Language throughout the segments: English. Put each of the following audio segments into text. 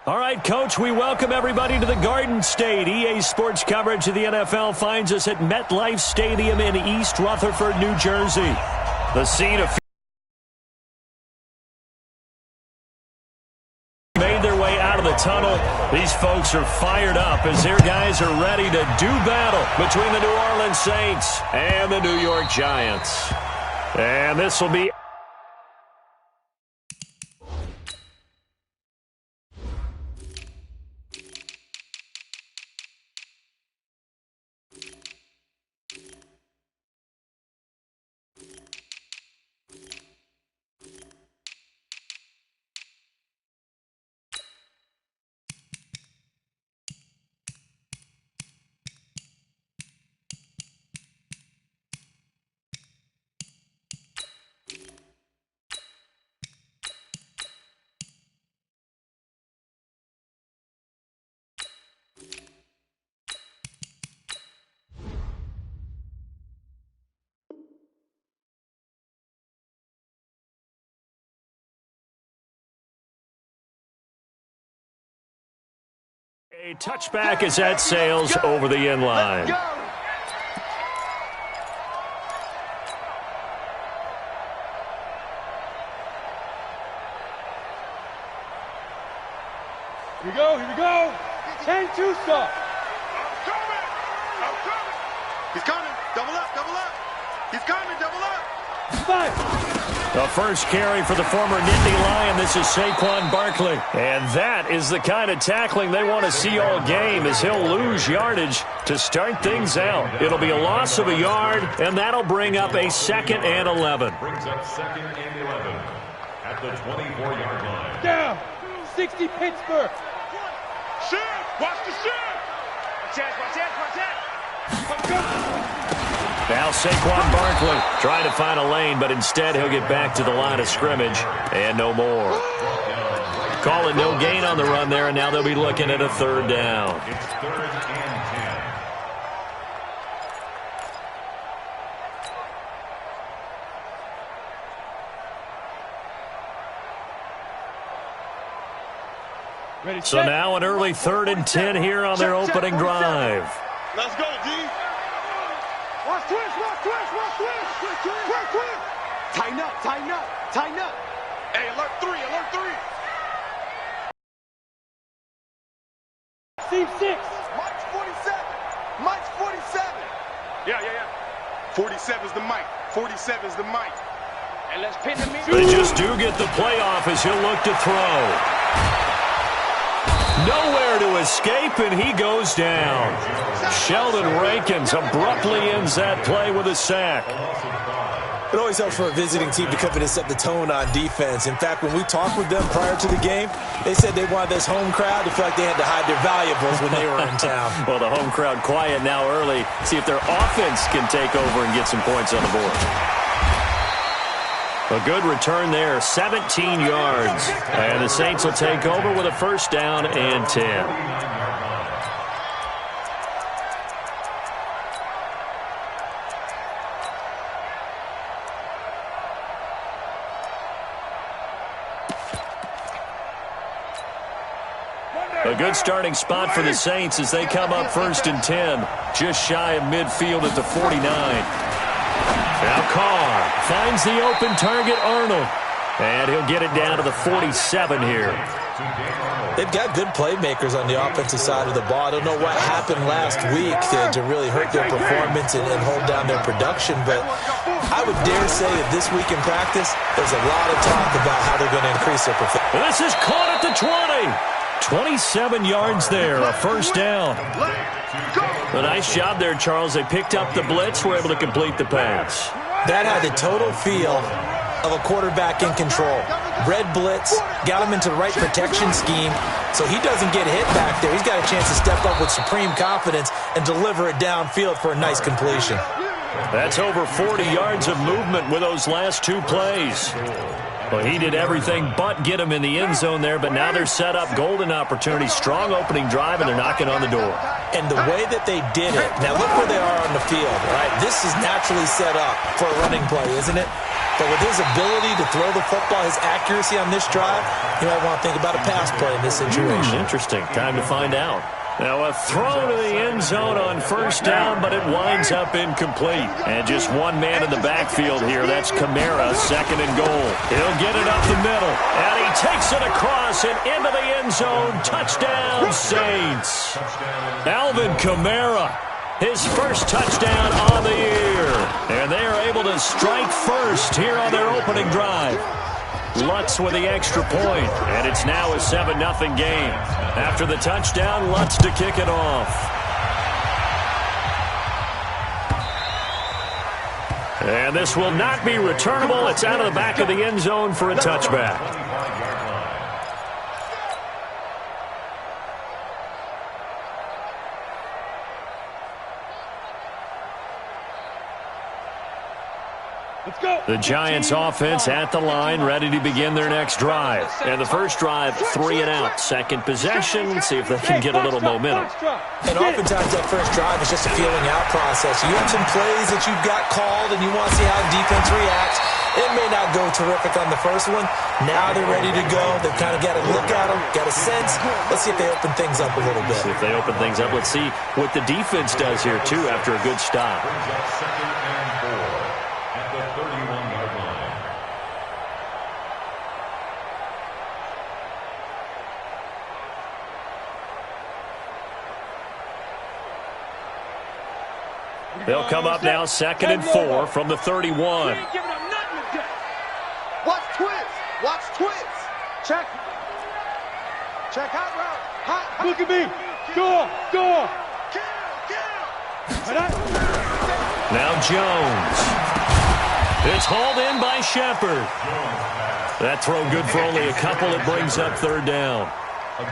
All right, Coach, we welcome everybody to the Garden State. EA Sports coverage of the NFL finds us at MetLife Stadium in East Rutherford, New Jersey. The scene of made their way out of the tunnel. These folks are fired up as their guys are ready to do battle between the New Orleans Saints and the New York Giants. And this will be a touchback as that sails over the end line. Here we go, here we go. 10-2 stop. I'm coming. He's coming. Double up. He's coming, double up. 5. The first carry for the former Nittany Lion. This is Saquon Barkley. And that is the kind of tackling they want to see all game, as he'll lose yardage to start things out. It'll be a loss of a yard, and that'll bring up a 2nd and 11. Brings up 2nd and 11 at the 24-yard line. Down. 60 Pittsburgh. Shit. Watch the shit. Watch out. Now Saquon Barkley trying to find a lane, but instead he'll get back to the line of scrimmage and no more. Call it no gain on the run there, and now they'll be looking at a 3rd down. It's 3rd and 10. Ready, So now an early 3rd and 10 here on their opening drive. Let's go, D. Watch twist. Tighten up. Hey, alert 3. Team 6. Mike's 47. Yeah. 47's the Mike. 47's the Mike. And let's pin him in. They just do get the playoff as he'll look to throw. Nowhere to escape, and he goes down. Sheldon Rankins abruptly ends that play with a sack. It always helps for a visiting team to come in and set the tone on defense. In fact, when we talked with them prior to the game, they said they wanted this home crowd to feel like they had to hide their valuables when they were in town. Well, the home crowd quiet now early. See if their offense can take over and get some points on the board. A good return there, 17 yards. And the Saints will take over with a 1st down and 10. A good starting spot for the Saints as they come up 1st and 10. Just shy of midfield at the 49. Now Carr finds the open target, Arnold. And he'll get it down to the 47 here. They've got good playmakers on the offensive side of the ball. I don't know what happened last week to really hurt their performance and hold down their production, but I would dare say that this week in practice, there's a lot of talk about how they're going to increase their performance. This is caught at the 20. 27 yards there, a 1st down. A nice job there, Charles. They picked up the blitz, were able to complete the pass. That had the total feel of a quarterback in control. Red blitz, got him into the right protection scheme, so he doesn't get hit back there. He's got a chance to step up with supreme confidence and deliver it downfield for a nice completion. That's over 40 yards of movement with those last 2 plays. Well, he did everything but get him in the end zone there, but now they're set up golden opportunity, strong opening drive, and they're knocking on the door. And the way that they did it, now look where they are on the field, right? This is naturally set up for a running play, isn't it? but with his ability to throw the football, his accuracy on this drive, you might want to think about a pass play in this situation. Interesting. Time to find out. Now a throw to the end zone on first down, but it winds up incomplete. And just one man in the backfield here. That's Kamara, second and goal. He'll get it up the middle, and he takes it across and into the end zone. Touchdown, Saints. Alvin Kamara, his first touchdown on the year. And they are able to strike first here on their opening drive. Lutz with the extra point, and it's now a 7-0 game. After the touchdown, Lutz to kick it off. And this will not be returnable. It's out of the back of the end zone for a touchback. The Giants offense at the line, ready to begin their next drive. And the first drive, 3 and out. Second possession, see if they can get a little momentum. And oftentimes that first drive is just a feeling out process. You have some plays that you've got called and you want to see how the defense reacts. It may not go terrific on the first one. Now they're ready to go. They've kind of got a look at them, got a sense. Let's see if they open things up a little bit. See if they open things up. Let's see what the defense does here, too, after a good stop. They'll come up now, 2nd and 4 from the 31. Watch twist. Watch twist. Check. Check hot route. Hot. Look at me. Go. Now Jones. It's hauled in by Shepard. That throw good for only a couple. It brings up 3rd down.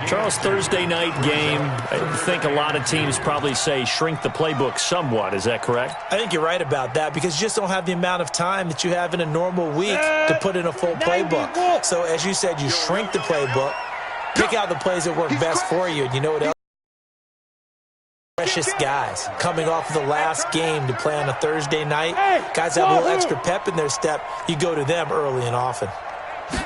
Charles, Thursday night game, I think a lot of teams probably say shrink the playbook somewhat. Is that correct? I think you're right about that because you just don't have the amount of time that you have in a normal week to put in a full playbook. So as you said, you shrink the playbook, pick out the plays that work best for you, and you know what else? Precious guys coming off of the last game to play on a Thursday night. Guys have a little extra pep in their step. You go to them early and often.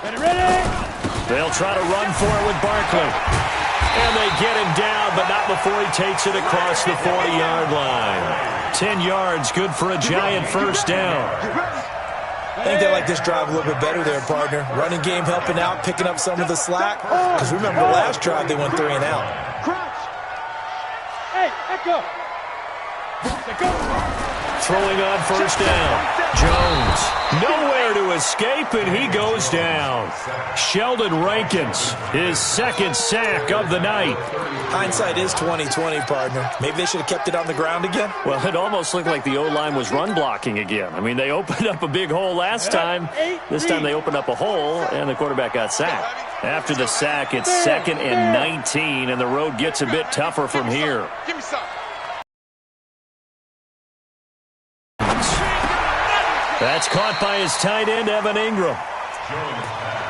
Ready? They'll try to run for it with Barkley. And they get him down, but not before he takes it across the 40-yard line. 10 yards, good for a Giant first down. I think they like this drive a little bit better there, partner. Running game helping out, picking up some of the slack. Because remember the last drive, they went 3 and out. Crouch. Hey, let go. Throwing on first down. Jones, nowhere to escape, and he goes down. Sheldon Rankins, his 2nd sack of the night. Hindsight is 20/20, partner. Maybe they should have kept it on the ground again. Well, it almost looked like the O-line was run blocking again. I mean, they opened up a big hole last time. This time they opened up a hole, and the quarterback got sacked. After the sack, it's 2nd and 19, and the road gets a bit tougher from here. Give me some. That's caught by his tight end, Evan Ingram.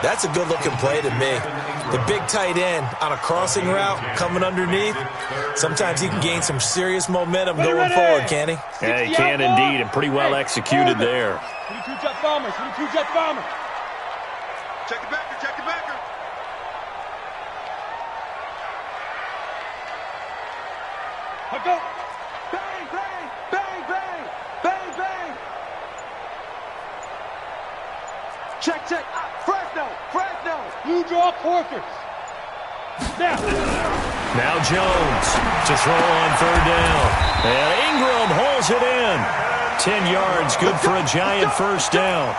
That's a good-looking play to me. The big tight end on a crossing route coming underneath. Sometimes he can gain some serious momentum going forward, can he? Yeah, he can indeed, and pretty well executed there. 22 jet bombers. 22 jet bombers. Check the backer. Check the backer. Let go. Bang, bang, bang, bang, bang, bang. Check. Fresno. You draw Corkers. Now Jones to throw on 3rd down. And Ingram holds it in. 10 yards, good for a Giant first down.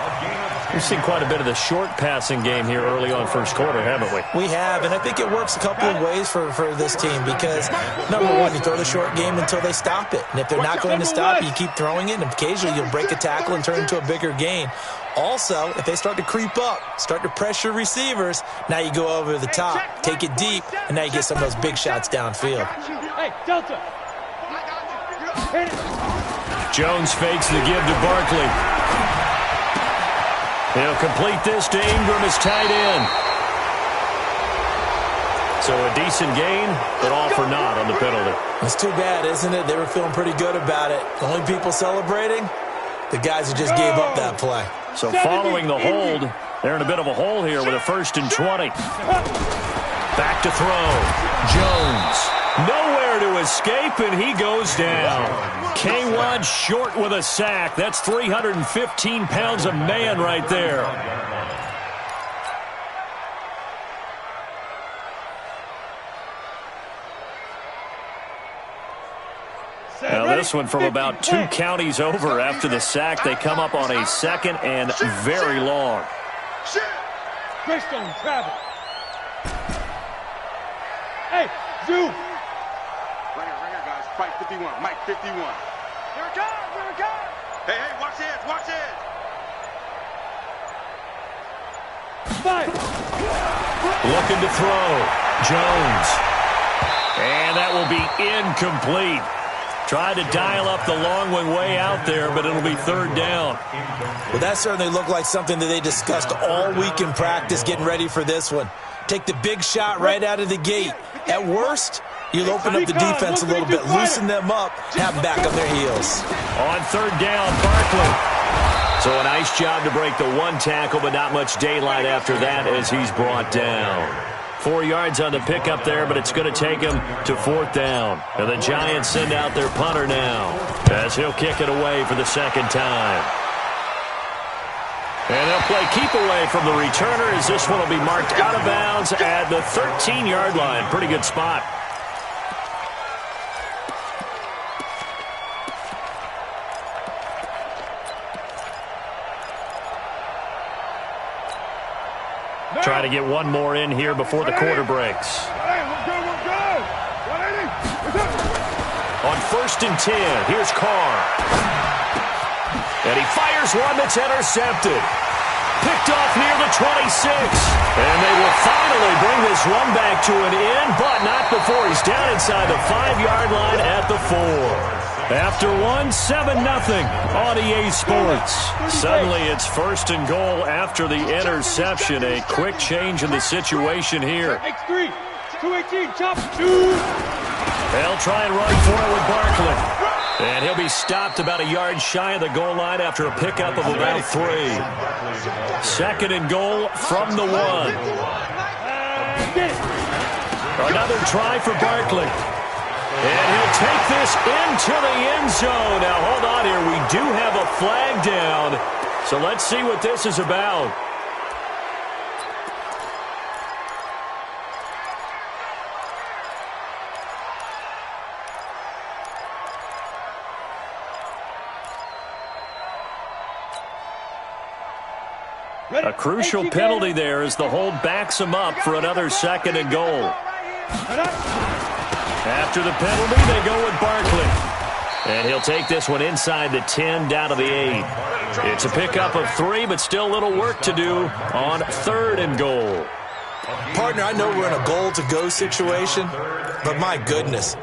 We've seen quite a bit of the short passing game here early on first quarter, haven't we? We have, and I think it works a couple of ways for this team because, number one, you throw the short game until they stop it. And if they're not going to stop it, you keep throwing it, and occasionally you'll break a tackle and turn it into a bigger gain. Also, if they start to creep up, start to pressure receivers, now you go over the top, take it deep, and now you get some of those big shots downfield. Hey, Delta. Jones fakes the give to Barkley. He'll complete this to Ingram as tight end. So a decent gain, but all for naught on the penalty. It's too bad, isn't it? They were feeling pretty good about it. The only people celebrating, the guys who just gave up that play. So following the hold, they're in a bit of a hole here with a 1st and 20. Back to throw. Jones. Nowhere to escape, and he goes down. K1 short with a sack. That's 315 pounds of man right there. Now this one from about 2 counties over after the sack. They come up on a 2nd and very long. Greystone, travel. Hey, Zoo. Right here, guys. Fight 51. Mike 51. Here it comes, here it comes. Hey, watch it, watch it. Fight. Looking to throw. Jones. And that will be incomplete. Tried to dial up the long one way out there, but it'll be 3rd down. Well, that certainly looked like something that they discussed all week in practice, getting ready for this one. Take the big shot right out of the gate. At worst, you'll open up the defense a little bit, loosen them up, have them back on their heels. On 3rd down, Barkley. So a nice job to break the 1 tackle, but not much daylight after that as he's brought down. 4 yards on the pickup there, but it's going to take him to 4th down. And the Giants send out their punter now as he'll kick it away for the 2nd time. And they'll play keep away from the returner as this one will be marked out of bounds at the 13-yard line. Pretty good spot. Trying to get one more in here before the quarter breaks. On 1st and 10, here's Carr. And he fires one that's intercepted. Picked off near the 26. And they will finally bring this one back to an end, but not before he's down inside the 5-yard line at the 4. After 7-0 on EA Sports. Suddenly it's 1st and goal after the interception. A quick change in the situation here. X3, 218, chop, 2. They'll try and run for it with Barkley. And he'll be stopped about a yard shy of the goal line after a pickup of about 3. 2nd and goal from the 1. Another try for Barkley. And he'll take this into the end zone. Now, hold on here. We do have a flag down. So let's see what this is about. A crucial penalty there as the hold backs him up for another 2nd and goal. After the penalty, they go with Barkley. And he'll take this one inside the 10, down to the 8. It's a pickup of 3, but still a little work to do on 3rd and goal. Partner, I know we're in a goal-to-go situation, but my goodness,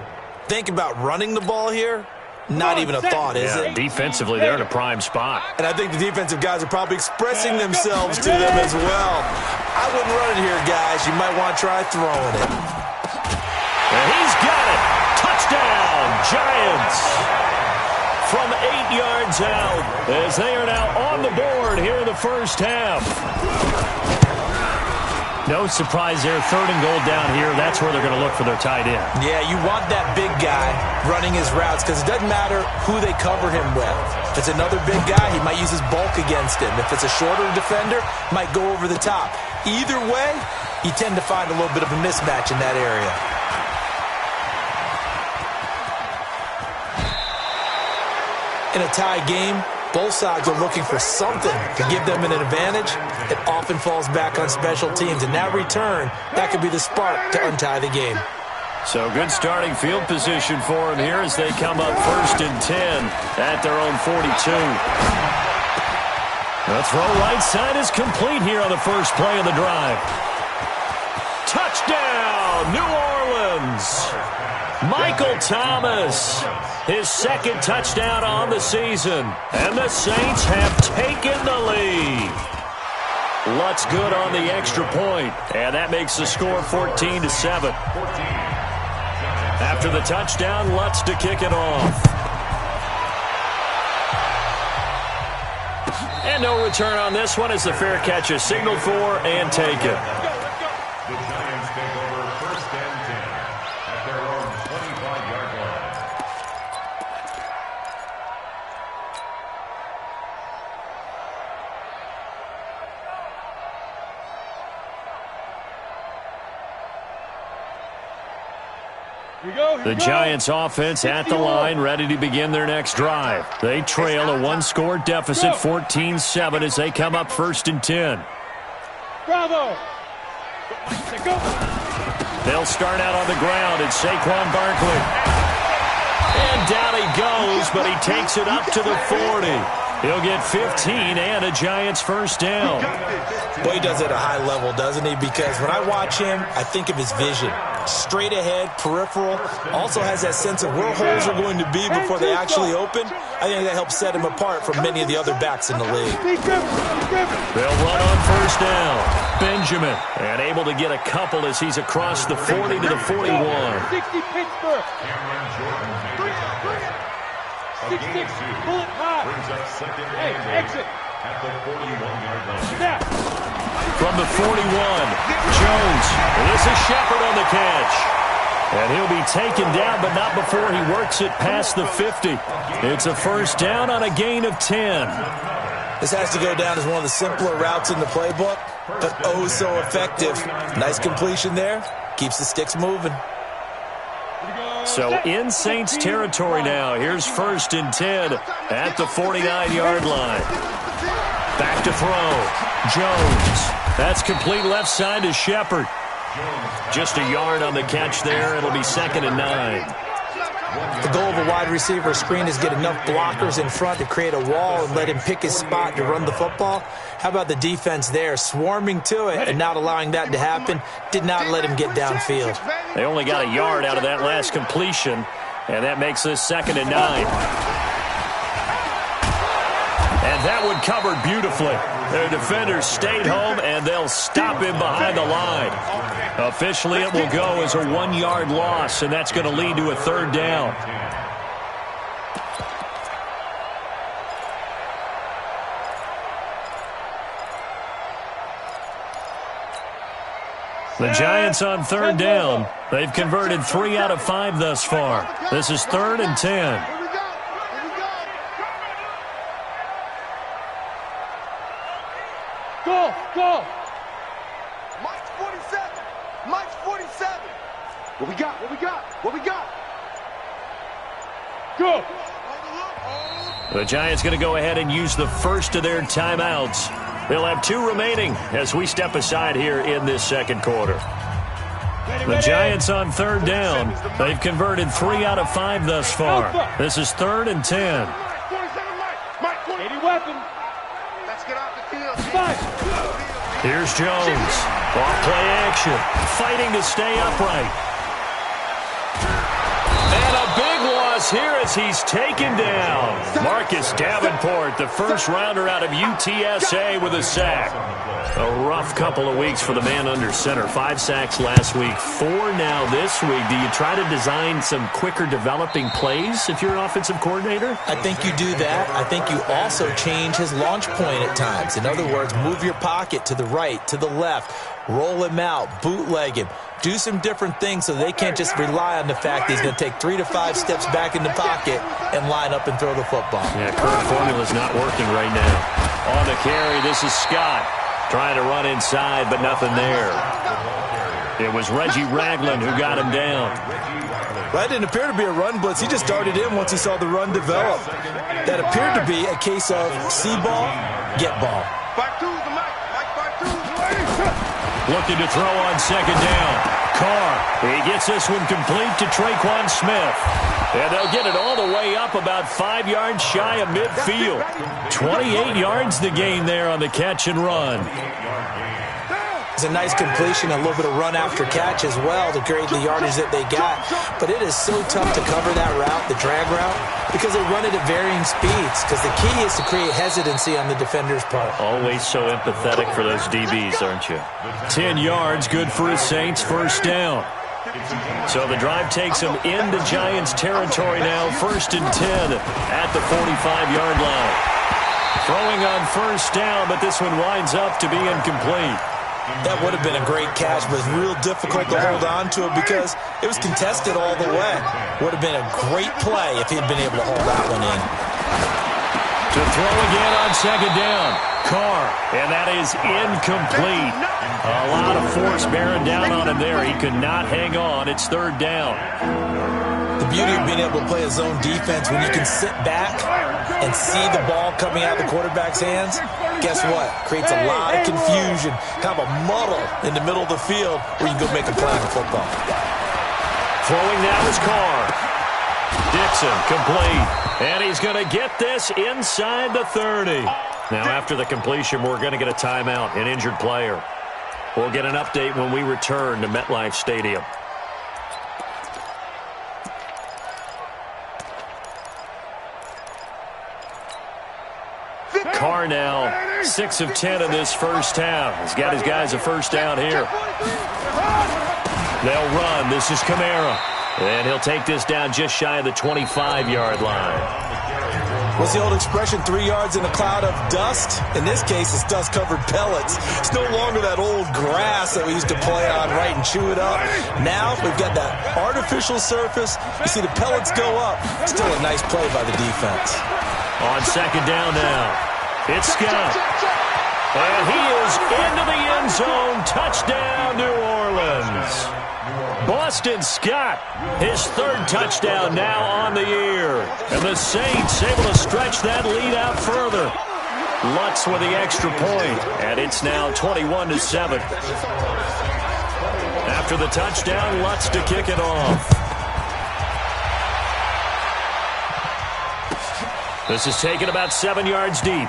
think about running the ball here. Not even a thought, is it? Defensively, they're in a prime spot. And I think the defensive guys are probably expressing themselves to them as well. I wouldn't run it here, guys. You might want to try throwing it. And he's got it. Touchdown, Giants. From 8 yards out as they are now on the board here in the first half. No surprise there. 3rd and goal down here. That's where they're going to look for their tight end. Yeah, you want that big guy running his routes because it doesn't matter who they cover him with. If it's another big guy, he might use his bulk against him. If it's a shorter defender, might go over the top. Either way, you tend to find a little bit of a mismatch in that area. In a tie game, both sides are looking for something to give them an advantage. It often falls back on special teams. In that return, that could be the spark to untie the game. So good starting field position for them here as they come up 1st and 10 at their own 42. The throw right side is complete here on the first play of the drive. Touchdown, New Orleans. Michael Thomas, his 2nd touchdown on the season. And the Saints have taken the lead. Lutz good on the extra point. And that makes the score 14-7. After the touchdown, Lutz to kick it off. And no return on this one as the fair catch is signaled for and taken. The Giants take over 1st and 10 at their own 25-yard line. The Giants offense at the line, ready to begin their next drive. They trail a one-score deficit, 14-7, as they come up 1st and 10. Bravo! They'll start out on the ground. It's Saquon Barkley. And down he goes, but he takes it up to the 40. He'll get 15 and a Giants first down. Boy, he does it at a high level, doesn't he? Because when I watch him, I think of his vision. Straight ahead, peripheral. Also has that sense of where holes are going to be before they actually open. I think that helps set him apart from many of the other backs in the league. They'll run on first down. Benjamin, and able to get a couple as he's across the 40 to the 41. 60 Pittsburgh. 6-6, pull it high. Brings up 2nd Hey, and 8 exit. at the 41-yard line. Snap. From the 41, Jones. This is Shepard on the catch. And he'll be taken down, but not before he works it past the 50. It's a first down on a gain of 10. This has to go down as one of the simpler routes in the playbook, but oh so effective. Nice completion there. Keeps the sticks moving. So in Saints territory now. Here's 1st and 10 at the 49-yard line. Back to throw. Jones. That's complete left side to Shepard. Just a yard on the catch there. It'll be 2nd and 9. The goal of a wide receiver screen is get enough blockers in front to create a wall and let him pick his spot to run the football. How about the defense there, swarming to it and not allowing that to happen? Did not let him get downfield. They only got a yard out of that last completion, and that makes this 2nd and 9. And that one covered beautifully. Their defenders stayed home, and they'll stop him behind the line. Officially, it will go as a 1-yard loss, and that's going to lead to a 3rd down. The Giants on 3rd down. They've converted 3 out of 5 thus far. This is 3rd and 10. Go! Mike's 47. Mike's 47. What we got? Go! The Giants going to go ahead and use the first of their timeouts. They'll have 2 remaining as we step aside here in this 2nd quarter. The Giants on 3rd down. They've converted 3 out of 5 thus far. This is 3rd and 10. 80 weapon. Let's get off the field. 5. Here's Jones. Off play action. Fighting to stay upright. And a big loss here as he's taken down. Marcus Davenport, the first rounder out of UTSA, with a sack. A rough couple of weeks for the man under center. 5 sacks last week, 4 now this week. Do you try to design some quicker developing plays if you're an offensive coordinator? I think you do that. I think you also change his launch point at times. In other words, move your pocket to the right, to the left, roll him out, bootleg him. Do some different things so they can't just rely on the fact that he's going to take 3 to 5 steps back in the pocket and line up and throw the football. Yeah, current formula's not working right now. On the carry, this is Scott. Trying to run inside, but nothing there. It was Reggie Ragland who got him down. That didn't appear to be a run blitz. He just darted in once he saw the run develop. That appeared to be a case of see ball, get ball. Looking to throw on 2nd down. Carr, he gets this one complete to Traquan Smith. And they'll get it all the way up about 5 yards shy of midfield. 28 yards the gain there on the catch and run. It's a nice completion, a little bit of run after catch as well to create the yardage that they got. But it is so tough to cover that route, the drag route, because they run it at varying speeds. Because the key is to create hesitancy on the defender's part. Always so empathetic for those DBs, aren't you? 10 yards, good for his Saints, first down. So the drive takes them into Giants territory now, 1st and 10 at the 45-yard line. Throwing on first down, but this one winds up to be incomplete. That would have been a great catch, but it's real difficult to hold on to it because it was contested all the way. Would have been a great play if he'd been able to hold that one in. To throw again on second down. Carr, and that is incomplete. A lot of force bearing down on him there. He could not hang on. It's third down. The beauty of being able to play a zone defense when you can sit back and see the ball coming out of the quarterback's hands, guess what? Creates a lot of confusion, kind of a muddle in the middle of the field where you can go make a play on the football. Throwing now is Carr. Dixon complete. And he's going to get this inside the 30. Now after the completion, we're going to get a timeout, an injured player. We'll get an update when we return to MetLife Stadium. Carr now 6 of 10 in this first half. He's got his guys a first down here. They'll run. This is Kamara. And he'll take this down just shy of the 25-yard line. What's the old expression, 3 yards in a cloud of dust? In this case, it's dust-covered pellets. It's no longer that old grass that we used to play on, right, and chew it up. Now we've got that artificial surface. You see the pellets go up. Still a nice play by the defense. On second down now. It's Scott. And he is into the end zone. Touchdown, New Orleans. Boston Scott, his third touchdown now on the year. And the Saints able to stretch that lead out further. Lutz with the extra point, and it's now 21-7. After the touchdown, Lutz to kick it off. This is taken about 7 yards deep.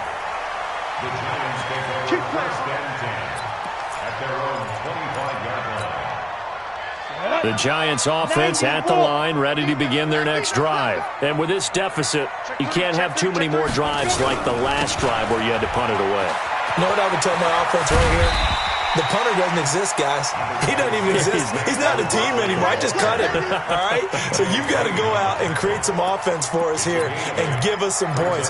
The Giants take over first and 10 at their own 25-yard line. The Giants offense at the line, ready to begin their next drive. And with this deficit, you can't have too many more drives like the last drive where you had to punt it away. You know what I would tell my offense right here? The punter doesn't exist, guys. He doesn't even exist. He's not a team anymore. I just cut him, all right? So you've got to go out and create some offense for us here and give us some points.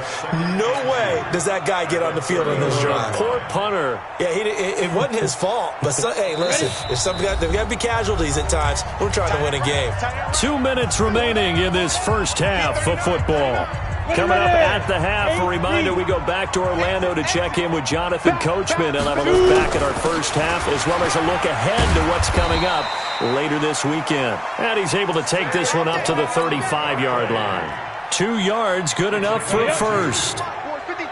No way does that guy get on the field on this drive. Poor punter. Yeah, it wasn't his fault. But, hey, listen, there's got to be casualties at times. We're trying to win a game. 2 minutes remaining in this first half of football. Coming up at the half, a reminder, we go back to Orlando to check in with Jonathan Coachman and have a look back at our first half as well as a look ahead to what's coming up later this weekend. And he's able to take this one up to the 35-yard line. 2 yards, good enough for a first.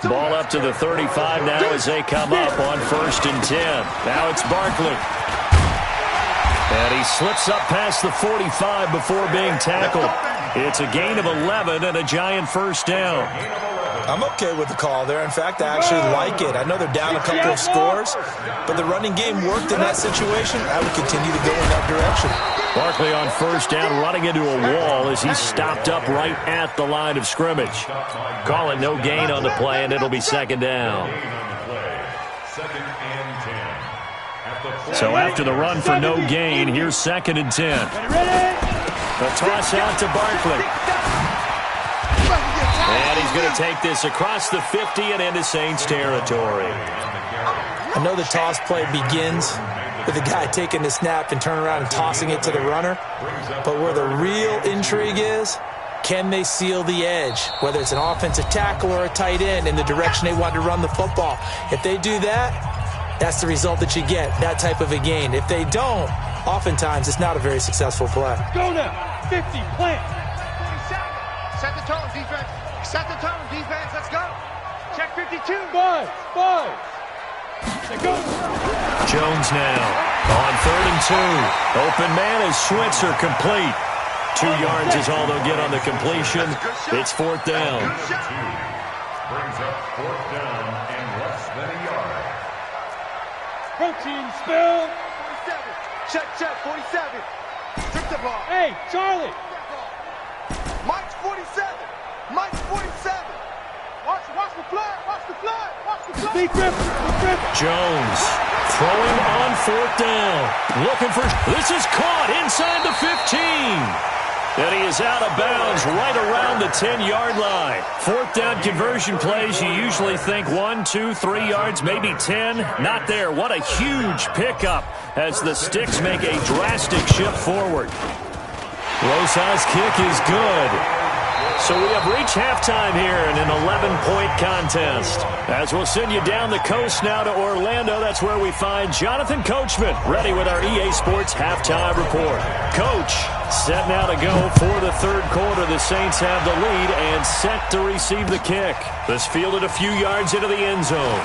Ball up to the 35 now as they come up on 1st and 10. Now it's Barkley. And he slips up past the 45 before being tackled. It's a gain of 11 and a Giant first down. I'm okay with the call there. In fact, I actually like it. I know they're down a couple of scores, but the running game worked in that situation. I would continue to go in that direction. Barkley on first down, running into a wall as he's stopped up right at the line of scrimmage. Call it no gain on the play, and it'll be second down. So after the run for no gain, here's 2nd and 10. The toss out to Barkley. And he's going to take this across the 50 and into Saints territory. I know the toss play begins with the guy taking the snap and turning around and tossing it to the runner. But where the real intrigue is, can they seal the edge? Whether it's an offensive tackle or a tight end in the direction they want to run the football. If they do that, that's the result that you get, that type of a gain. If they don't, oftentimes it's not a very successful play. Go now. 50, plant. Set the tone, defense. Set the tone, defense. Let's go. Check 52. 5. They go. Jones now on 3rd and 2. Open man is Switzer, complete. 2 yards is all they'll get on the completion. It's 4th down. Brings up 4th down and less than a yard. Protein spill. 47. Check, 47. Took the ball. Hey, Charlie. Mike's 47. Mike's 47. Watch the flag. Watch the flag. Watch the flag. Big grip. Jones throwing on 4th down. Looking for, this is caught inside the 15. And he is out of bounds right around the 10-yard line. Fourth down conversion plays, you usually think 1, 2, 3 yards, maybe 10. Not there. What a huge pickup as the Sticks make a drastic shift forward. Rosa's kick is good. So we have reached halftime here in an 11-point contest. As we'll send you down the coast now to Orlando, that's where we find Jonathan Coachman ready with our EA Sports halftime report. Coach, set now to go for the third quarter. The Saints have the lead and set to receive the kick. This fielded a few yards into the end zone.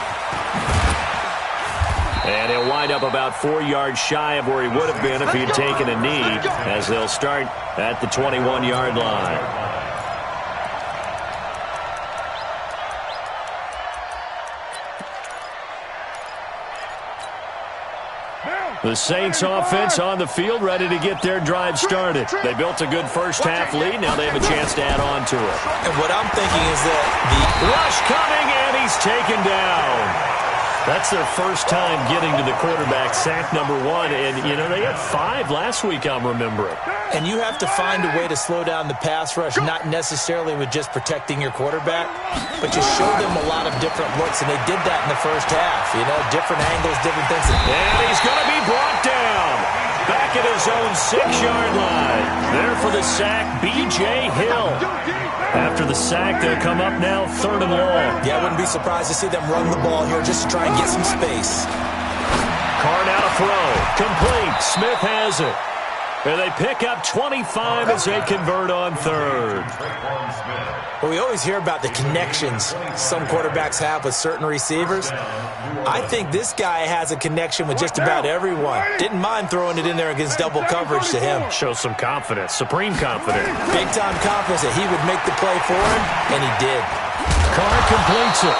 And he'll wind up about 4 yards shy of where he would have been if he'd taken a knee, as they'll start at the 21-yard line. The Saints offense on the field, ready to get their drive started. They built a good first-half lead. Now they have a chance to add on to it. And what I'm thinking is that the rush coming, and he's taken down. That's their first time getting to the quarterback, sack number 1. And, you know, they had 5 last week, I'm remembering. And you have to find a way to slow down the pass rush, not necessarily with just protecting your quarterback, but just show them a lot of different looks, and they did that in the first half. You know, different angles, different things. And he's going to be brought down back at his own 6-yard line. There for the sack, B.J. Hill. After the sack, they'll come up now 3rd and long. Yeah, I wouldn't be surprised to see them run the ball here just to try and get some space. Carr now to throw. Complete. Smith has it. And they pick up 25 as they convert on 3rd. Well, we always hear about the connections some quarterbacks have with certain receivers. I think this guy has a connection with just about everyone. Didn't mind throwing it in there against double coverage to him. Shows some confidence, supreme confidence. Big-time confidence that he would make the play for him, and he did. Carr completes it.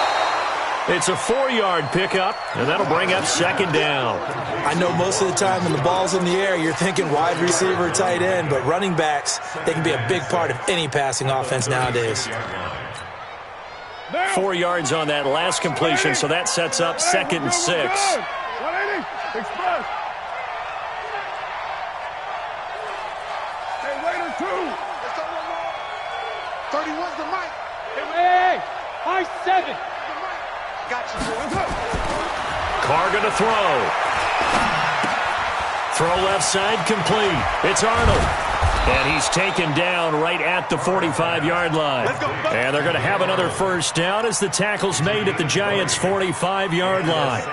It's a 4-yard pickup, and that'll bring up 2nd down. I know most of the time when the ball's in the air, you're thinking wide receiver, tight end, but running backs, they can be a big part of any passing offense nowadays. 4 yards on that last completion, so that sets up 2nd and 6. 180, express. Hey, Raider 2. 31's the mic. Hey, high 7. Got you, boy. Carr going to throw. Throw left side, complete. It's Arnold. And he's taken down right at the 45-yard line. And they're going to have another first down as the tackle's made at the Giants' 45-yard line.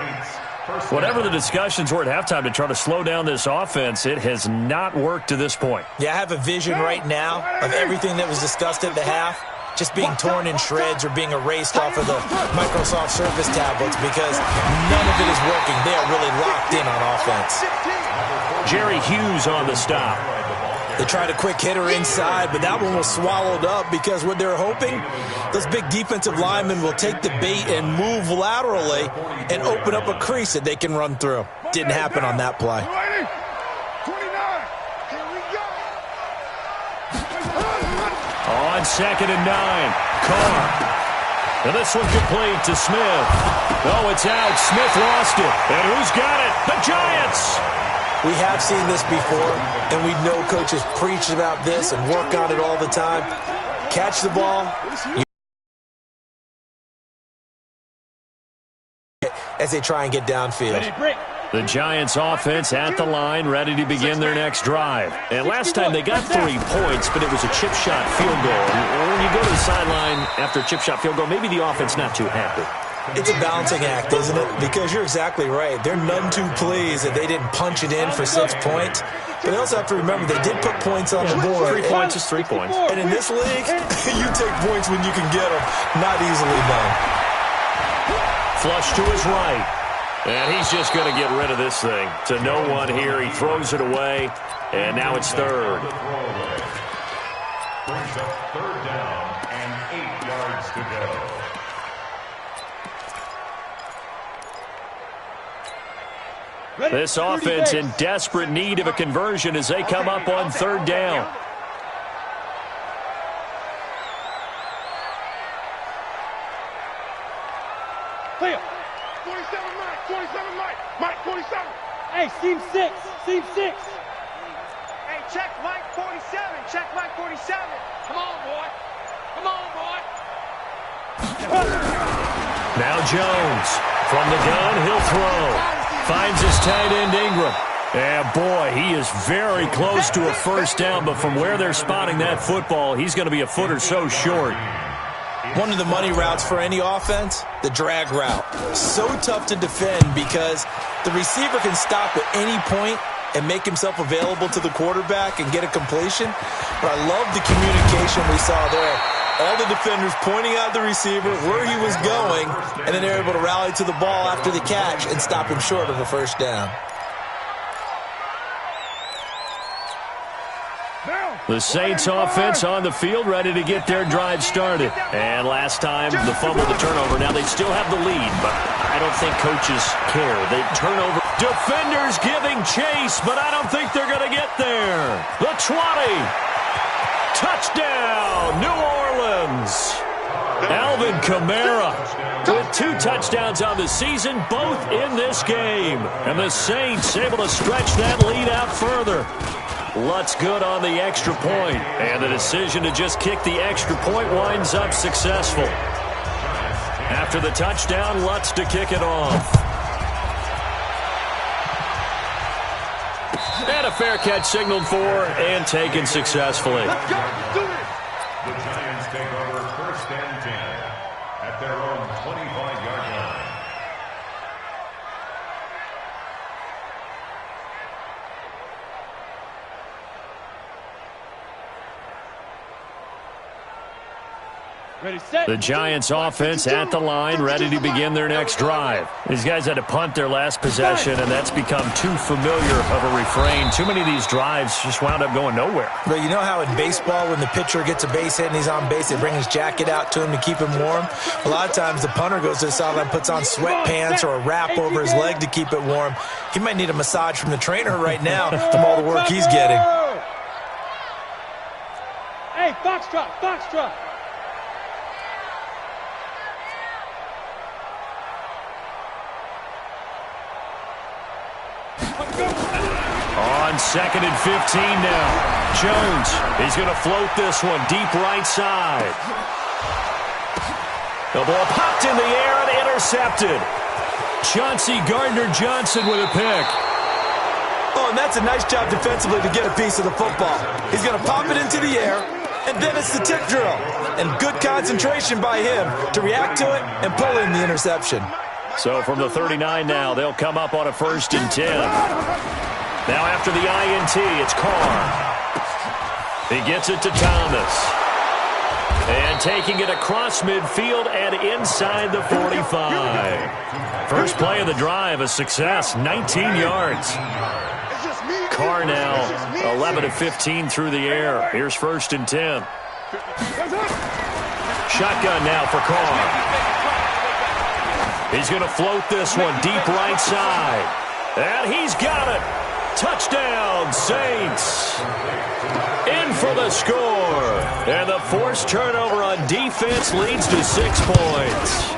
Whatever the discussions were at halftime to try to slow down this offense, it has not worked to this point. Yeah, I have a vision right now of everything that was discussed at the half just being torn in shreds or being erased off of the Microsoft Surface tablets because none of it is working. They are really locked in on offense. Jerry Hughes on the stop. They tried a quick hitter inside, but that one was swallowed up because what they're hoping, those big defensive linemen will take the bait and move laterally and open up a crease that they can run through. Didn't happen on that play. 29. Here we go. On 2nd and 9, Carr. And this one complete to Smith. Oh, it's out. Smith lost it. And who's got it? The Giants! We have seen this before, and we know coaches preach about this and work on it all the time. Catch the ball as they try and get downfield. The Giants offense at the line, ready to begin their next drive. And last time they got 3 points, but it was a chip shot field goal. And when you go to the sideline after a chip shot field goal, maybe the offense not too happy. It's a balancing act, isn't it? Because you're exactly right. They're none too pleased that they didn't punch it in for 6 points. But they also have to remember they did put points on the board. 3 points is 3 points. And in this league, you take points when you can get them. Not easily done. Flush to his right. And he's just going to get rid of this thing. To no one here. He throws it away. And now it's 3rd. Brings up 3rd down and 8 yards to go. This offense in desperate need of a conversion as they come up on 3rd down. Clear. 27, Mike. 27, Mike. Mike, 27. Hey, seam 6. Seam 6. Hey, check Mike 47. Check Mike 47. Come on, boy. Come on, boy. Now Jones. From the gun, he'll throw. Finds his tight end, Ingram. And boy, he is very close to a first down, but from where they're spotting that football, he's going to be a foot or so short. One of the money routes for any offense, the drag route. So tough to defend because the receiver can stop at any point and make himself available to the quarterback and get a completion. But I love the communication we saw there. All the defenders pointing out the receiver, where he was going, and then they're able to rally to the ball after the catch and stop him short of a first down. The Saints offense on the field, ready to get their drive started. And last time, the fumble, the turnover. Now they still have the lead, but I don't think coaches care. They turn over. Defenders giving chase, but I don't think they're going to get there. The 20. Touchdown, New Orleans. Alvin Kamara with 2 touchdowns on the season, both in this game. And the Saints able to stretch that lead out further. Lutz good on the extra point, and the decision to just kick the extra point winds up successful. After the touchdown, Lutz to kick it off. And a fair catch signaled for and taken successfully. The Giants take over 1st and 10 at their own 25-yard line. Ready, set. The Giants offense at the line, ready to begin their next drive. These guys had to punt their last possession, and that's become too familiar of a refrain. Too many of these drives just wound up going nowhere. But you know how in baseball, when the pitcher gets a base hit and he's on base, they bring his jacket out to him to keep him warm? A lot of times the punter goes to the sideline, puts on sweatpants or a wrap over his leg to keep it warm. He might need a massage from the trainer right now from all the work he's getting. Hey, foxtrot, foxtrot. On 2nd and 15 now. Jones, he's going to float this one deep right side. The ball popped in the air and intercepted. Chauncey Gardner-Johnson with a pick. Oh, and that's a nice job defensively to get a piece of the football. He's going to pop it into the air, and then it's the tip drill. And good concentration by him to react to it and pull in the interception. So from the 39 now, they'll come up on a 1st and 10. Now after the INT, it's Carr. He gets it to Thomas. And taking it across midfield and inside the 45. First play of the drive, a success, 19 yards. Carr now 11 of 15 through the air. Here's 1st and 10. Shotgun now for Carr. He's going to float this one deep right side. And he's got it. Touchdown, Saints. In for the score. And the forced turnover on defense leads to 6 points.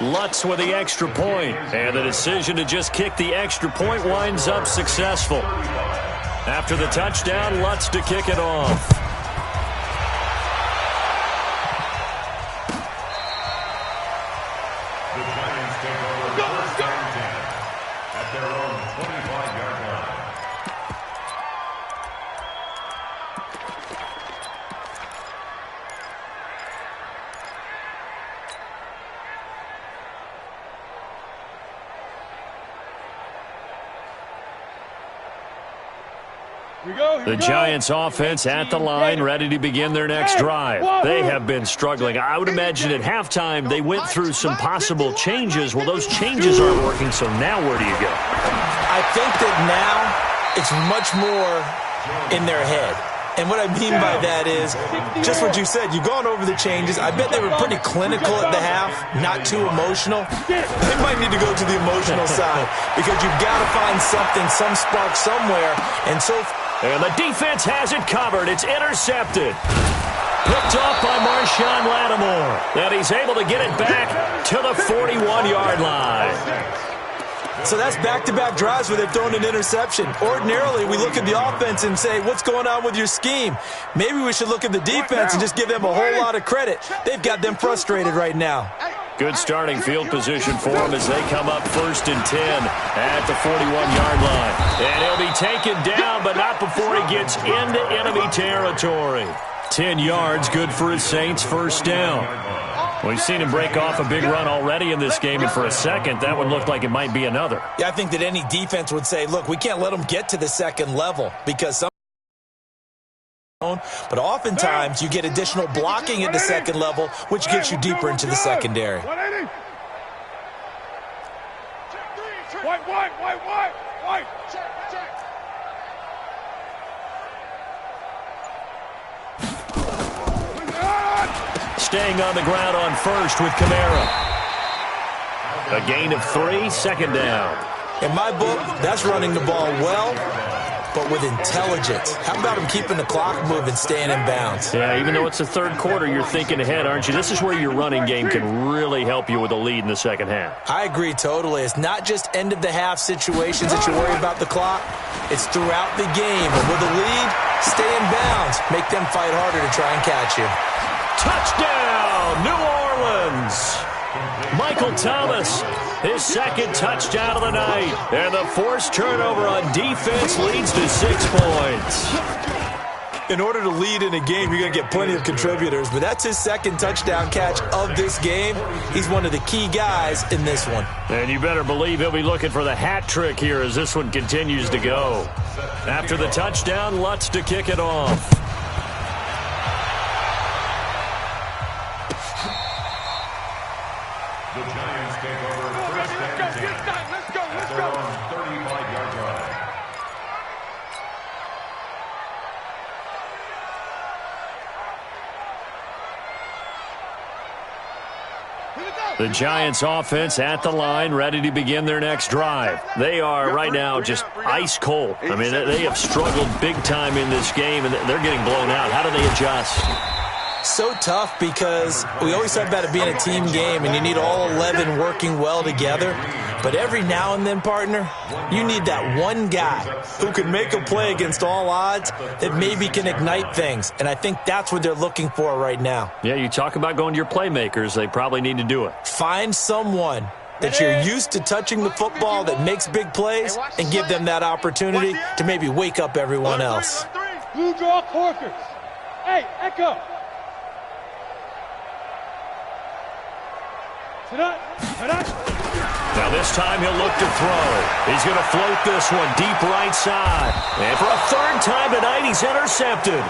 Lutz with the extra point. And the decision to just kick the extra point winds up successful. After the touchdown, Lutz to kick it off. The Giants take over 1st and 10 at their own 25-yard line. The Giants offense at the line, ready to begin their next drive. They have been struggling. I would imagine at halftime they went through some possible changes. Well, those changes aren't working, so now where do you go? I think that now it's much more in their head. And what I mean by that is just what you said. You've gone over the changes. I bet they were pretty clinical at the half, not too emotional. They might need to go to the emotional side because you've got to find something, some spark somewhere. And the defense has it covered. It's intercepted. Picked off by Marshawn Lattimore. And he's able to get it back to the 41-yard line. So that's back-to-back drives where they've thrown an interception. Ordinarily, we look at the offense and say, what's going on with your scheme? Maybe we should look at the defense and just give them a whole lot of credit. They've got them frustrated right now. Good starting field position for them as they come up 1st and 10 at the 41-yard line. And he'll be taken down, but not before he gets into enemy territory. 10 yards, good for his Saints, 1st down. We've seen him break off a big run already in this game, and for a second, that would look like it might be another. Yeah, I think that any defense would say, look, we can't let them get to the second level because some. But oftentimes, you get additional blocking at the second level, which gets you deeper into the secondary. White. Staying on the ground on 1st with Kamara. A gain of 3, 2nd down. In my book, that's running the ball well, but with intelligence. How about him keeping the clock moving, staying in bounds? Yeah, even though it's the 3rd quarter, you're thinking ahead, aren't you? This is where your running game can really help you with a lead in the 2nd half. I agree totally. It's not just end-of-the-half situations that you worry about the clock. It's throughout the game. And with a lead, stay in bounds. Make them fight harder to try and catch you. Touchdown, New Orleans. Michael Thomas, his 2nd touchdown of the night. And the forced turnover on defense leads to 6 points. In order to lead in a game, you're going to get plenty of contributors, but that's his 2nd touchdown catch of this game. He's one of the key guys in this one. And you better believe he'll be looking for the hat trick here as this one continues to go. After the touchdown, Lutz to kick it off. The Giants take over 1st and 10. Let's go. At their own 35-yard line. The Giants offense at the line, ready to begin their next drive. They are right now just ice cold. I mean, they have struggled big time in this game, and they're getting blown out. How do they adjust? So tough because we always talk about it being a team game and you need all 11 working well together. But every now and then, partner, you need that one guy who can make a play against all odds that maybe can ignite things. And I think that's what they're looking for right now. Yeah, you talk about going to your playmakers. They probably need to do it. Find someone that you're used to touching the football that makes big plays and give them that opportunity to maybe wake up everyone else. Blue draw Corkers. Hey, Echo. Now this time he'll look to throw. He's going to float this one deep right side. And for a 3rd time tonight, he's intercepted.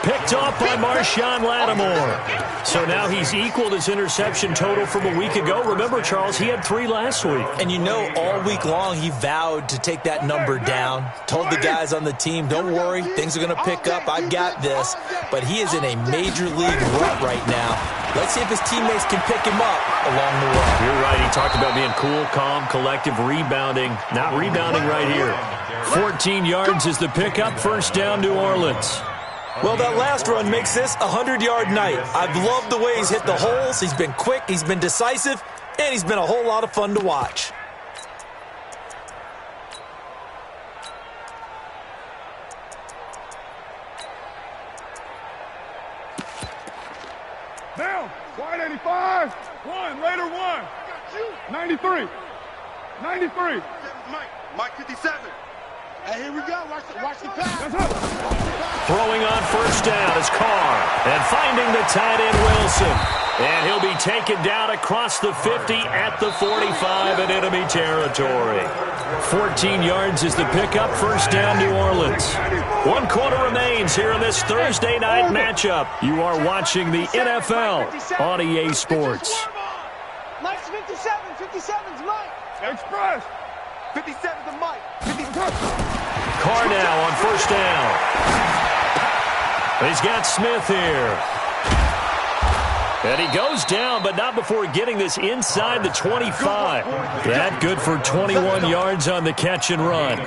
Picked off by Marshawn Lattimore. So now he's equaled his interception total from a week ago. Remember, Charles, he had 3 last week. And you know, all week long he vowed to take that number down. Told the guys on the team, don't worry, things are going to pick up. I've got this. But he is in a major league rut right now. Let's see if his teammates can pick him up along the way. You're right. He talked about being cool, calm, collective, rebounding. Not rebounding right here. 14 yards is the pickup. 1st down, New Orleans. Well, that last run makes this a 100-yard night. I've loved the way he's hit the holes. He's been quick, he's been decisive, and he's been a whole lot of fun to watch. Down. Wide 85. 1. Raider 1. 93. 93. Mike 57. Hey, here we go. Watch the pass. Throwing on 1st down is Carr. And finding the tight end Wilson. And he'll be taken down across the 50 at the 45 in enemy territory. 14 yards is the pickup. 1st down, New Orleans. 1 quarter remains here in this Thursday night matchup. You are watching the NFL on EA Sports. Mike's 57. 57's Mike. Express. 57's the Mike. 57. Carr now on 1st down. He's got Smith here. And he goes down, but not before getting this inside the 25. That good for 21 yards on the catch and run.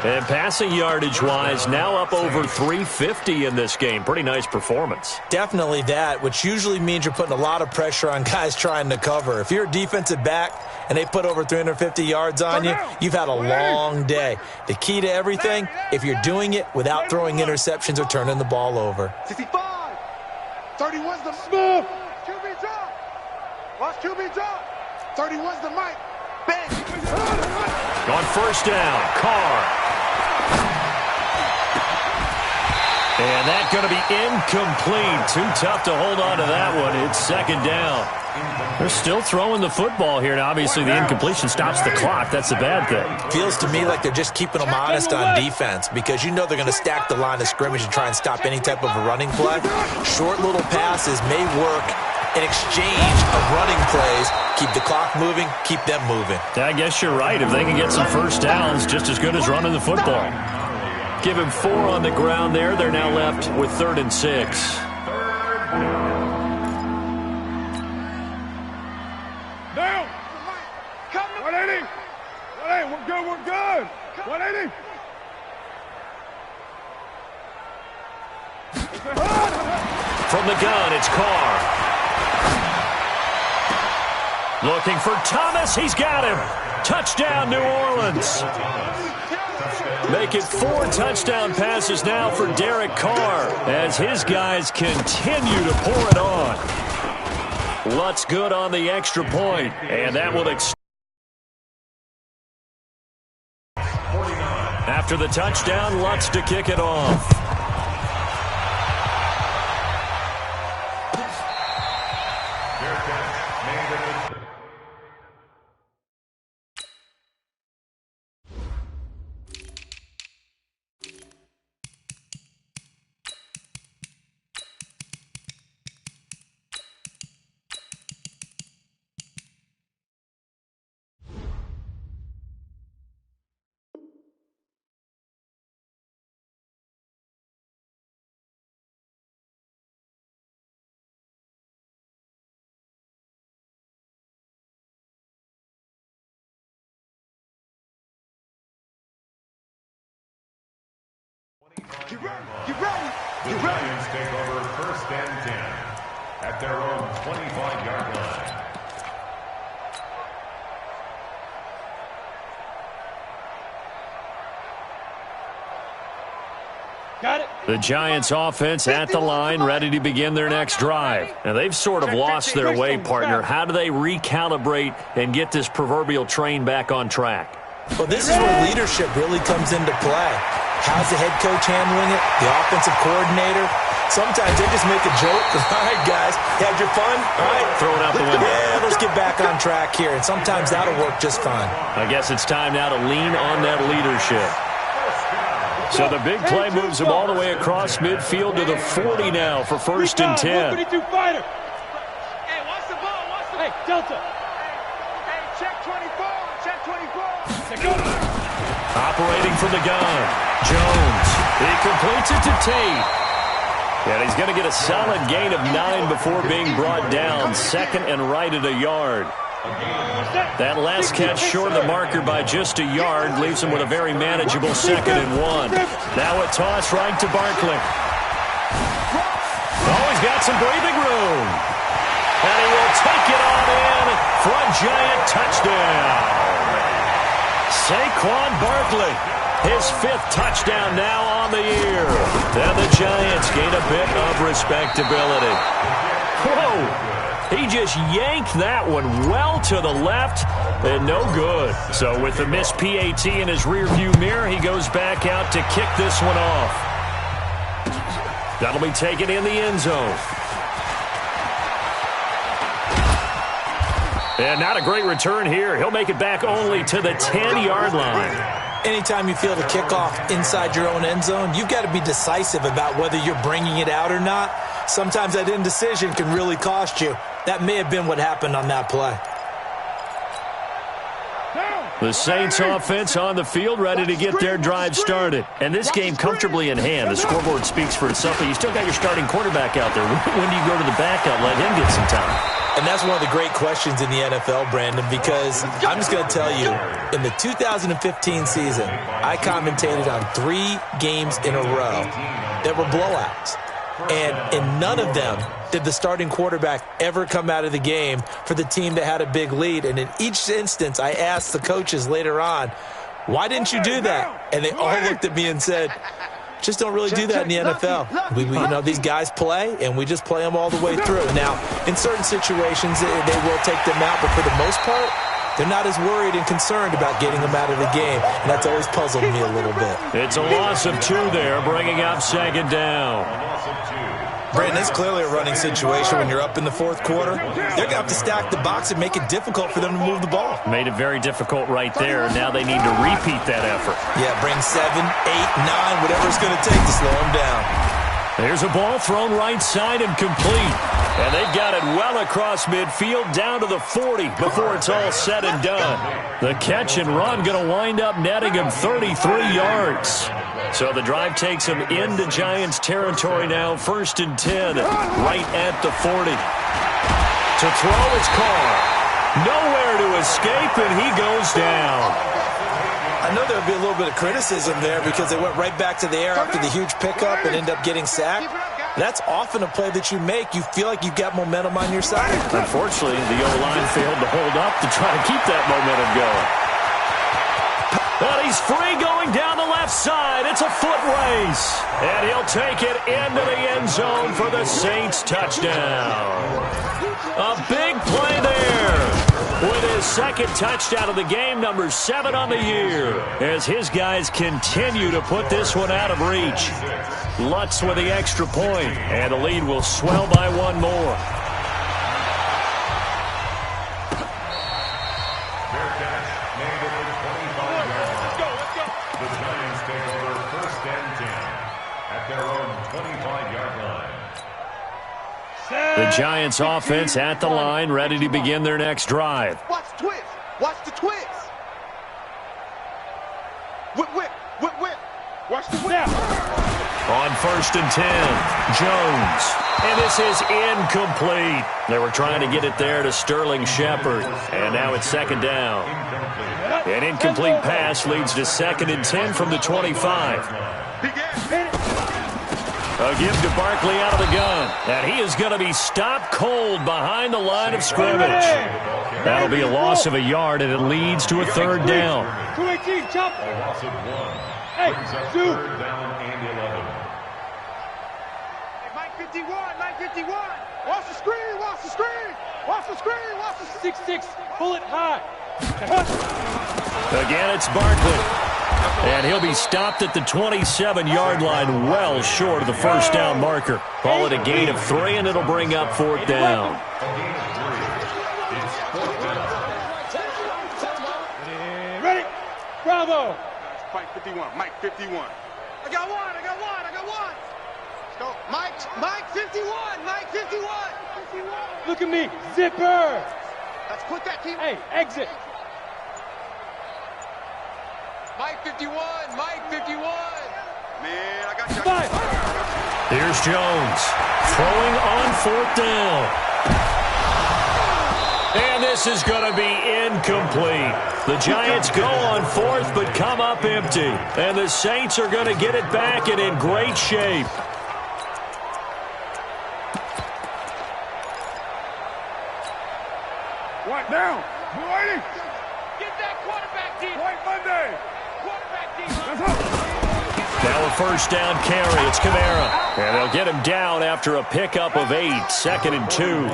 And passing yardage-wise, now up over 350 in this game. Pretty nice performance. Definitely that, which usually means you're putting a lot of pressure on guys trying to cover. If you're a defensive back and they put over 350 yards on you, you've had a long day. The key to everything, if you're doing it without throwing interceptions or turning the ball over. 65. 31's the Smith. QB drop. Watch QB drop. 31's the Mike. Bang. On first down, Carr. And that's going to be incomplete. Too tough to hold on to that one. It's second down. They're still throwing the football here. Now, obviously, the incompletion stops the clock. That's the bad thing. Feels to me like they're just keeping them honest on defense because you know they're going to stack the line of scrimmage and try and stop any type of a running play. Short little passes may work in exchange of running plays. Keep the clock moving, keep them moving. I guess you're right. If they can get some first downs, just as good as running the football. Give him 4 on the ground there. They're now left with 3rd and 6. Down. 180. 180. We're good. We're good. 180. From the gun, it's Carr. Looking for Thomas. He's got him. Touchdown, New Orleans. Make it 4 touchdown passes now for Derek Carr as his guys continue to pour it on. Lutz good on the extra point, and that will after the touchdown, Lutz to kick it off. Get ready. Get ready. The Giants take over 1st and 10 at their own 25-yard line. Got it. The Giants offense at the line, ready to begin their next drive. Now, they've sort of lost their way, partner. How do they recalibrate and get this proverbial train back on track? Well, this is where leadership really comes into play. How's the head coach handling it? The offensive coordinator? Sometimes they just make a joke. All right, guys, you had your fun? All right. Throw it out the window. Yeah, let's get back on track here. And sometimes that'll work just fine. I guess it's time now to lean on that leadership. So the big play moves them all the way across midfield to the 40 now for 1st and 10. 152 fighter. Hey, watch the ball. Watch the ball. Hey, Delta. Hey, check 24. Check 24. Check go. Operating from the gun, Jones. He completes it to Tate. And he's going to get a solid gain of 9 before being brought down. 2nd and right at a yard. That last catch short of the marker by just a yard leaves him with a very manageable 2nd and 1. Now a toss right to Barkley. Oh, he's got some breathing room. And he will take it on in for a Giant touchdown. Saquon Barkley, his 5th touchdown now on the year. And the Giants gain a bit of respectability. Whoa! He just yanked that one well to the left and no good. So with the missed PAT in his rearview mirror, he goes back out to kick this one off. That'll be taken in the end zone. And not a great return here. He'll make it back only to the 10-yard line. Anytime you feel the kickoff inside your own end zone, you've got to be decisive about whether you're bringing it out or not. Sometimes that indecision can really cost you. That may have been what happened on that play. Down. The Saints offense on the field, ready to get their drive started. And this game comfortably in hand. The scoreboard speaks for itself, but you still got your starting quarterback out there. When do you go to the backup, let him get some time? And that's one of the great questions in the NFL, Brandon, because I'm just going to tell you, in the 2015 season, I commentated on 3 games in a row that were blowouts. And in none of them did the starting quarterback ever come out of the game for the team that had a big lead. And in each instance, I asked the coaches later on, why didn't you do that? And they all looked at me and said, just don't really do that in the NFL. You know, these guys play, and we just play them all the way through. Now, in certain situations, they will take them out, but for the most part, they're not as worried and concerned about getting them out of the game, and that's always puzzled me a little bit. It's a loss of 2 there, bringing up second down. Brandon, it's clearly a running situation when you're up in the 4th quarter. They're going to have to stack the box and make it difficult for them to move the ball. Made it very difficult right there. Now they need to repeat that effort. Yeah, bring 7, 8, 9, whatever it's going to take to slow them down. There's a ball thrown right side and complete. And they've got it well across midfield down to the 40 before it's all said and done. The catch and run going to wind up netting him 33 yards. So the drive takes him into Giants territory now, 1st and 10, right at the 40. To throw his car. Nowhere to escape, and he goes down. I know there would be a little bit of criticism there because they went right back to the air after the huge pickup and end up getting sacked. That's often a play that you make. You feel like you've got momentum on your side. Unfortunately, the O-line failed to hold up to try to keep that momentum going. But he's free going down the left side. It's a foot race. And he'll take it into the end zone for the Saints touchdown. A big play there. With his 2nd touchdown of the game, number 7 on the year, as his guys continue to put this one out of reach. Lutz with the extra point, and the lead will swell by 1 more. Fair catch, made at the 25-yard line. The Giants take over 1st and 10 at their own 25-yard line. The Giants offense at the line, ready to begin their next drive. Watch the twist. Watch the twist. Whip, whip, whip, whip. Watch the whip. On 1st and 10, Jones. And this is incomplete. They were trying to get it there to Sterling Shepard. And now it's 2nd down. An incomplete pass leads to 2nd and 10 from the 25. A give to Barkley out of the gun. And he is going to be stopped cold behind the line of scrimmage. That'll be a loss of a yard, and it leads to a 3rd down. 218, chop. A loss of 1. Hey, Brings up Sue. 3rd down and 11. Hey, Mike 51, Mike 51. Watch the screen, watch the screen. Watch the screen, watch the screen. 6'6", pull it high. Again, it's Barkley. And he'll be stopped at the 27-yard line, well short of the 1st down marker. Call it a gain of 3, and it'll bring up 4th down. A gain of 3. It's 4th down. Ready? Bravo. Mike 51, Mike 51. I got one, I got one, I got one. Let's go. Mike 51, Mike 51. Look at me, zipper. Let's put that team. Hey, exit. Mike 51, Mike 51. Man, I got you. 5. Here's Jones throwing on 4th down. And this is going to be incomplete. The Giants go on 4th but come up empty. And the Saints are going to get it back and in great shape. White down. Whitey. Get that quarterback deep. White Monday. Quarterback deep. Let's go. Now a 1st down carry. It's Kamara. And they'll get him down after a pickup of 8. 2nd and 2.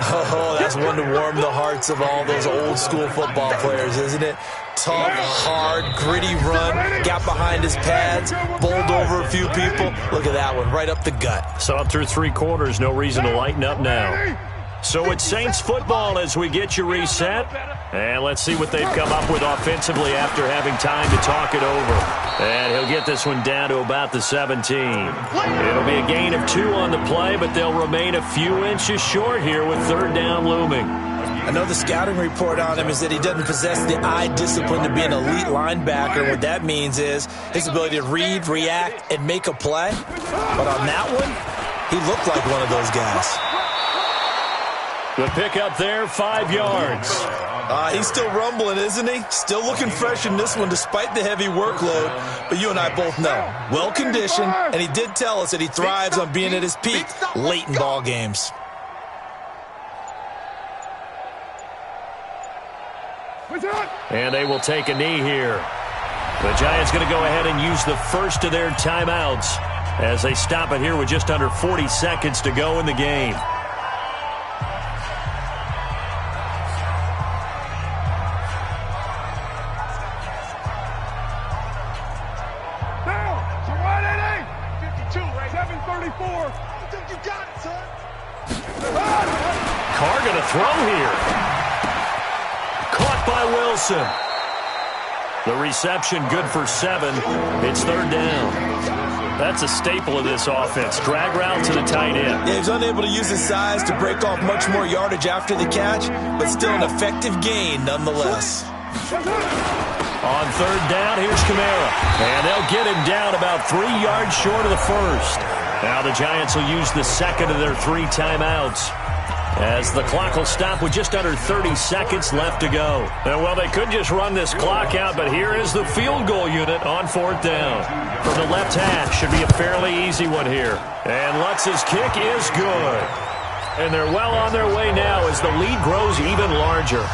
Oh, that's one to warm the hearts of all those old school football players, isn't it? Tough, hard, gritty run, got behind his pads, bowled over a few people. Look at that one, right up the gut. So up through 3 quarters, no reason to lighten up now. So it's Saints football as we get you reset. And let's see what they've come up with offensively after having time to talk it over. And he'll get this one down to about the 17. It'll be a gain of 2 on the play, but they'll remain a few inches short here with 3rd down looming. I know the scouting report on him is that he doesn't possess the eye discipline to be an elite linebacker. And what that means is his ability to read, react, and make a play. But on that one, he looked like one of those guys. The pickup there, 5 yards. He's still rumbling, isn't he? Still looking fresh in this one despite the heavy workload. But you and I both know, well-conditioned, and he did tell us that he thrives on being at his peak late in ball games. And they will take a knee here. The Giants going to go ahead and use the first of their timeouts as they stop it here with just under 40 seconds to go in the game. Carr going to throw here. Caught by Wilson. The reception good for 7. It's 3rd down. That's a staple of this offense. Drag route to the tight end. Yeah, he was unable to use his size to break off much more yardage after the catch, but still an effective gain nonetheless. On 3rd down, here's Kamara. And they'll get him down about 3 yards short of the first. Now the Giants will use the second of their 3 timeouts, as the clock will stop with just under 30 seconds left to go. And, well, they could just run this clock out, but here is the field goal unit on 4th down. From the left hash, should be a fairly easy one here. And Lutz's kick is good. And they're well on their way now as the lead grows even larger.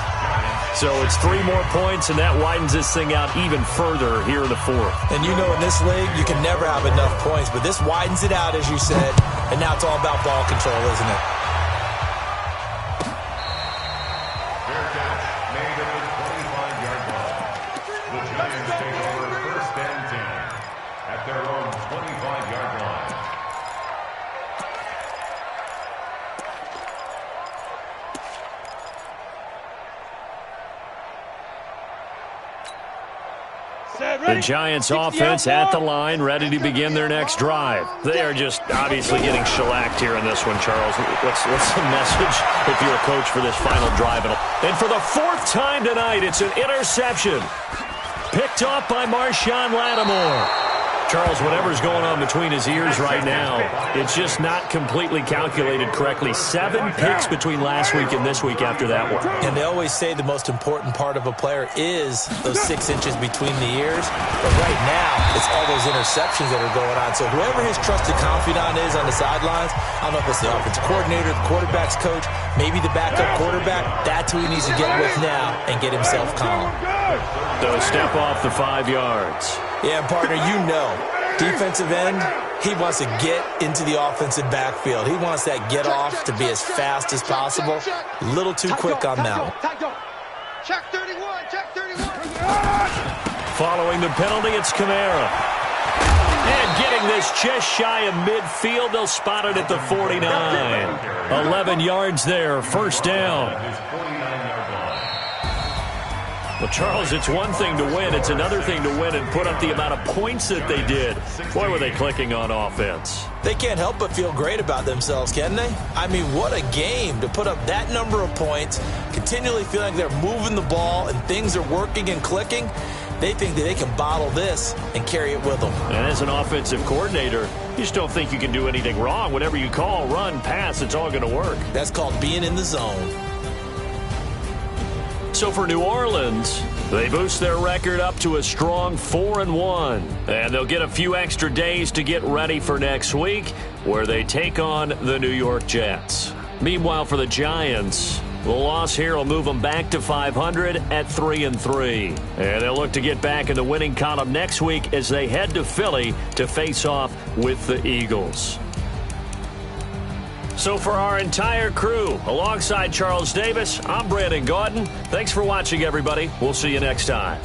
So it's 3 more points, and that widens this thing out even further here in the 4th. And you know in this league, you can never have enough points, but this widens it out, as you said, and now it's all about ball control, isn't it? Fair catch made at the 25-yard line. The Giants take over 1st and 10 at their own 25-yard line. The Giants offense at the line, ready to begin their next drive. They are just obviously getting shellacked here in this one, Charles. What's the message if you're a coach for this final drive? And for the 4th time tonight, it's an interception. Picked off by Marshawn Lattimore. Charles, whatever's going on between his ears right now, it's just not completely calculated correctly. 7 picks between last week and this week after that one. And they always say the most important part of a player is those 6 inches between the ears. But right now, it's all those interceptions that are going on. So whoever his trusted confidant is on the sidelines, I don't know if it's the offensive coordinator, the quarterback's coach, maybe the backup quarterback, that's who he needs to get with now and get himself calm. So step off the 5 yards. Yeah, partner, you know, defensive end, he wants to get into the offensive backfield. He wants that get off to be as fast as possible. A little too quick on that one. Check 31, check 31. Following the penalty, it's Kamara. And getting this just shy of midfield, they'll spot it at the 49. 11 yards there, 1st down. Well, Charles, it's one thing to win. It's another thing to win and put up the amount of points that they did. Boy, were they clicking on offense. They can't help but feel great about themselves, can they? I mean, what a game to put up that number of points, continually feeling like they're moving the ball and things are working and clicking. They think that they can bottle this and carry it with them. And as an offensive coordinator, you just don't think you can do anything wrong. Whatever you call, run, pass, it's all going to work. That's called being in the zone. So for New Orleans, they boost their record up to a strong 4-1. And they'll get a few extra days to get ready for next week, where they take on the New York Jets. Meanwhile, for the Giants, the loss here will move them back to 500 at 3-3. And they'll look to get back in the winning column next week as they head to Philly to face off with the Eagles. So for our entire crew, alongside Charles Davis, I'm Brandon Gaudin. Thanks for watching, everybody. We'll see you next time.